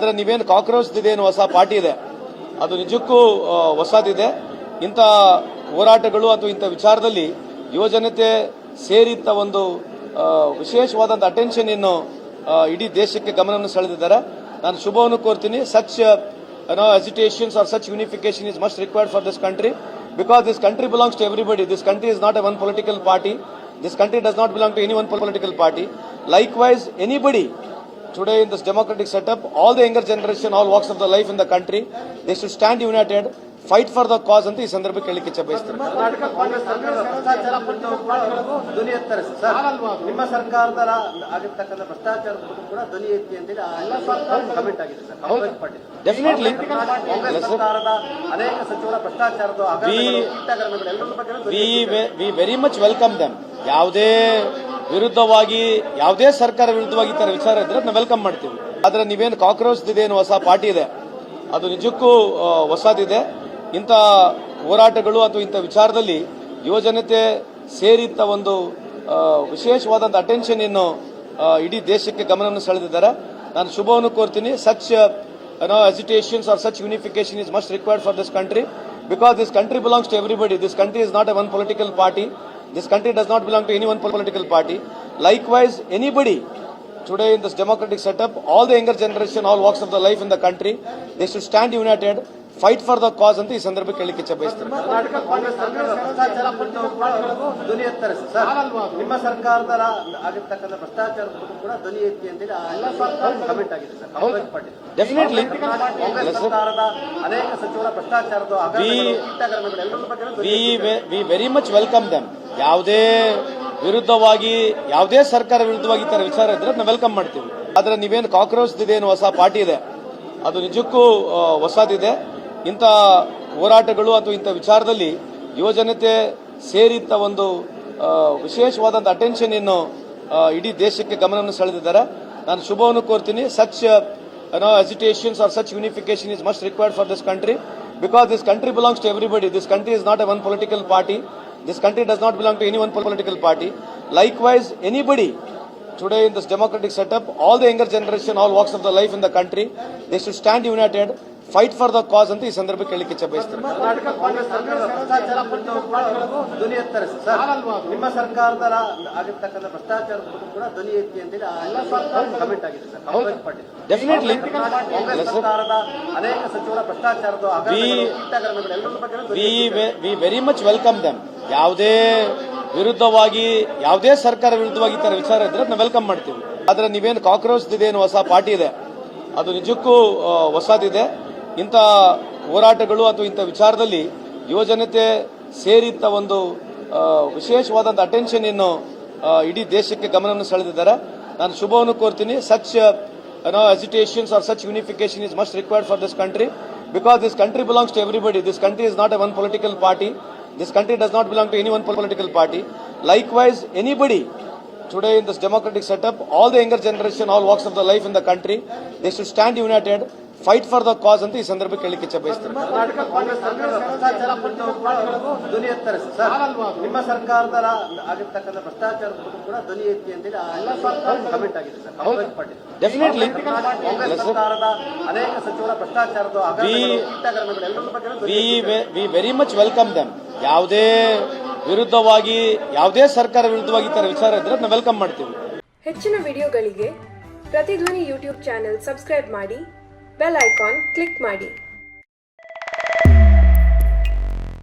ಆದರೆ ನೀವೇನು ಕಾಕ್ರೋಚ್ ಇದೇನು ಹೊಸ ಪಾರ್ಟಿ ಇದೆ, ಅದು ನಿಜಕ್ಕೂ ಹೊಸದಿದೆ. ಇಂಥ ಹೋರಾಟಗಳು ಅಥವಾ ಇಂಥ ವಿಚಾರದಲ್ಲಿ ಯುವಜನತೆ ಸೇರಿದ್ದ ಒಂದು ವಿಶೇಷವಾದಂಥ ಅಟೆನ್ಷನ್ ಇನ್ನು ಇಡೀ ದೇಶಕ್ಕೆ ಗಮನವನ್ನು ಸೆಳೆದಿದ್ದಾರೆ. ನಾನು ಶುಭವನ್ನು ಕೋರ್ತೀನಿ. Such hesitations or such unification is much required for this country, because this country belongs to everybody. This country is not a one political party. This country does not belong to any one political party. Likewise, anybody today in this democratic setup, all the younger generation, all walks of the life in the country, they should stand united, fight for the cause ಅಂತ ಈ ಸಂದರ್ಭಕ್ಕೆ ಹೇಳಿಕ್ಕೆ ಇಚ್ಛೆ ಬಯಸ್ತೀನಿ. ಕರ್ನಾಟಕ ಕಾಂಗ್ರೆಸ್ ಸರ್ಕಾರದ ಭ್ರಷ್ಟಾಚಾರ ಧ್ವನಿ ಎತ್ತಾರೆ sir. ನಿಮ್ಮ ಸರ್ಕಾರದ ಆಗಿರ್ತಕ್ಕಂಥ ಭ್ರಷ್ಟಾಚಾರದ ಬಗ್ಗೆ ಕೂಡ ಧ್ವನಿ ಎತ್ತಿ ಅಂತೇಳಿ ಕಮೆಂಟ್ ಆಗಿದೆ sir. Congress party definitely Congress ಸರ್ಕಾರದ ಅನೇಕ ಸಚಿವರ ಭ್ರಷ್ಟಾಚಾರದ V very much welcome them. ಯಾವುದೇ ವಿರುದ್ಧವಾಗಿ, ಯಾವುದೇ ಸರ್ಕಾರ ವಿರುದ್ಧವಾಗಿ ಈ ತರ ವಿಚಾರ ಇದ್ರೆ ನಾವು ವೆಲ್ಕಮ್ ಮಾಡ್ತೀವಿ. ಆದ್ರೆ ನೀವೇನು ಕಾಕ್ರೋಚ್ ಇದೇನು ಹೊಸ ಪಾರ್ಟಿ ಇದೆ, ಅದು ನಿಜಕ್ಕೂ ಹೊಸದಿದೆ. ಇಂಥ ಹೋರಾಟಗಳು ಅಥವಾ ಇಂಥ ವಿಚಾರದಲ್ಲಿ ಯುವಜನತೆ ಸೇರಿದ್ದ ಒಂದು ವಿಶೇಷವಾದಂಥ ಅಟೆನ್ಷನ್ ಇನ್ನು ಇಡೀ ದೇಶಕ್ಕೆ ಗಮನವನ್ನು ಸೆಳೆದಿದ್ದಾರೆ. ನಾನು ಶುಭವನ್ನು ಕೋರ್ತೀನಿ. Such hesitations or such unification is much required for this country, because this country belongs to everybody. This country is not a one political party. This country does not belong to any one political party. Likewise, anybody today in this democratic setup, all the younger generation, all walks of the life in the country, they should stand united, fight for the cause ಅಂತ ಈ ಸಂದರ್ಭಕ್ಕೆ ಹೇಳಿಕ್ಕೆ ಇಚ್ಛೆ ಬಯಸ್ತೀನಿ. ಕರ್ನಾಟಕ ಕಾಂಗ್ರೆಸ್ ಸರ್ಕಾರದ ಭ್ರಷ್ಟಾಚಾರ ಧ್ವನಿ ಎತ್ತಾರೆ sir. ನಿಮ್ಮ ಸರ್ಕಾರದ ಆಗಿರ್ತಕ್ಕಂಥ ಭ್ರಷ್ಟಾಚಾರದ ಬಗ್ಗೆ ಕೂಡ ಧ್ವನಿ ಎತ್ತಿ ಅಂತೇಳಿ ಕಮೆಂಟ್ ಆಗಿದೆ sir. Congress party definitely Congress ಸರ್ಕಾರದ ಅನೇಕ ಸಚಿವರ ಭ್ರಷ್ಟಾಚಾರದ V very much welcome them. ಯಾವುದೇ ವಿರುದ್ಧವಾಗಿ, ಯಾವುದೇ ಸರ್ಕಾರ ವಿರುದ್ಧವಾಗಿ ಈ ತರ ವಿಚಾರ ಇದ್ರೆ ನಾವು ವೆಲ್ಕಮ್ ಮಾಡ್ತೀವಿ. ಆದ್ರೆ ನೀವೇನು ಕಾಕ್ರೋಚ್ ಇದೇನು ಹೊಸ ಪಾರ್ಟಿ ಇದೆ, ಅದು ನಿಜಕ್ಕೂ ಹೊಸದಿದೆ. ಇಂಥ ಹೋರಾಟಗಳು ಅಥವಾ ಇಂಥ ವಿಚಾರದಲ್ಲಿ ಯುವಜನತೆ ಸೇರಿದ್ದ ಒಂದು ವಿಶೇಷವಾದಂಥ ಅಟೆನ್ಷನ್ ಇನ್ನು ಇಡೀ ದೇಶಕ್ಕೆ ಗಮನವನ್ನು ಸೆಳೆದಿದ್ದಾರೆ. ನಾನು ಶುಭವನ್ನು ಕೋರ್ತೀನಿ. Such hesitations or such unification is much required for this country, because this country belongs to everybody. This country is not a one political party. This country does not belong to any one political party. Likewise, anybody today in this democratic setup, all the younger generation, all walks of the life in the country, they should stand united, fight for the cause ಅಂತ ಈ ಸಂದರ್ಭಕ್ಕೆ ಹೇಳಿಕ್ಕೆ ಇಚ್ಛೆ ಬಯಸ್ತೀನಿ. ಕರ್ನಾಟಕ ಕಾಂಗ್ರೆಸ್ ಸರ್ಕಾರದ ಭ್ರಷ್ಟಾಚಾರ ಧ್ವನಿ ಎತ್ತಾರೆ sir. ನಿಮ್ಮ ಸರ್ಕಾರದ ಆಗಿರ್ತಕ್ಕಂಥ ಭ್ರಷ್ಟಾಚಾರದ ಬಗ್ಗೆ ಕೂಡ ಧ್ವನಿ ಎತ್ತಿ ಅಂತೇಳಿ ಕಮೆಂಟ್ ಆಗಿದೆ sir. Congress party definitely Congress ಸರ್ಕಾರದ ಅನೇಕ ಸಚಿವರ ಭ್ರಷ್ಟಾಚಾರದ V very much welcome them. ಯಾವುದೇ ವಿರುದ್ಧವಾಗಿ, ಯಾವುದೇ ಸರ್ಕಾರ ವಿರುದ್ಧವಾಗಿ ಈ ತರ ವಿಚಾರ ಇದ್ರೆ ನಾವು ವೆಲ್ಕಮ್ ಮಾಡ್ತೀವಿ. ಆದ್ರೆ ನೀವೇನು ಕಾಕ್ರೋಚ್ ಇದೇನು ಹೊಸ ಪಾರ್ಟಿ ಇದೆ, ಅದು ನಿಜಕ್ಕೂ ಹೊಸದಿದೆ. ಇಂಥ ಹೋರಾಟಗಳು ಅಥವಾ ಇಂಥ ವಿಚಾರದಲ್ಲಿ ಯುವಜನತೆ ಸೇರಿದ್ದ ಒಂದು ವಿಶೇಷವಾದಂಥ ಅಟೆನ್ಷನ್ ಇನ್ನು ಇಡೀ ದೇಶಕ್ಕೆ ಗಮನವನ್ನು ಸೆಳೆದಿದ್ದಾರೆ. ನಾನು ಶುಭವನ್ನು ಕೋರ್ತೀನಿ. Such hesitations or such unification is much required for this country, because this country belongs to everybody. This country is not a one political party. This country does not belong to any one political party. Likewise, anybody today in this democratic setup, all the younger generation, all walks of the life in the country, they should stand united, fight for the cause ಅಂತ ಈ ಸಂದರ್ಭಕ್ಕೆ ಹೇಳಿಕ್ಕೆ ಇಚ್ಛೆ ಬಯಸ್ತೀನಿ. ಕರ್ನಾಟಕ ಕಾಂಗ್ರೆಸ್ ಸರ್ಕಾರದ ಭ್ರಷ್ಟಾಚಾರ ಧ್ವನಿ ಎತ್ತಾರೆ sir. ನಿಮ್ಮ ಸರ್ಕಾರದ ಆಗಿರ್ತಕ್ಕಂಥ ಭ್ರಷ್ಟಾಚಾರದ ಬಗ್ಗೆ ಕೂಡ ಧ್ವನಿ ಎತ್ತಿ ಅಂತೇಳಿ ಕಮೆಂಟ್ ಆಗಿದೆ sir. Congress party definitely Congress ಸರ್ಕಾರದ ಅನೇಕ ಸಚಿವರ ಭ್ರಷ್ಟಾಚಾರದ V very much welcome them. ಯಾವುದೇ ವಿರುದ್ಧವಾಗಿ, ಯಾವುದೇ ಸರ್ಕಾರ ವಿರುದ್ಧವಾಗಿ ಈ ತರ ವಿಚಾರ ಇದ್ರೆ ನಾವು ವೆಲ್ಕಮ್ ಮಾಡ್ತೀವಿ. ಹೆಚ್ಚಿನ ವಿಡಿಯೋಗಳಿಗೆ ಪ್ರತಿಧ್ವನಿ ಯೂಟ್ಯೂಬ್ ಚಾನೆಲ್ ಸಬ್ಸ್ಕ್ರೈಬ್ ಮಾಡಿ, ಬೆಲ್ ಐಕಾನ್ ಕ್ಲಿಕ್ ಮಾಡಿ.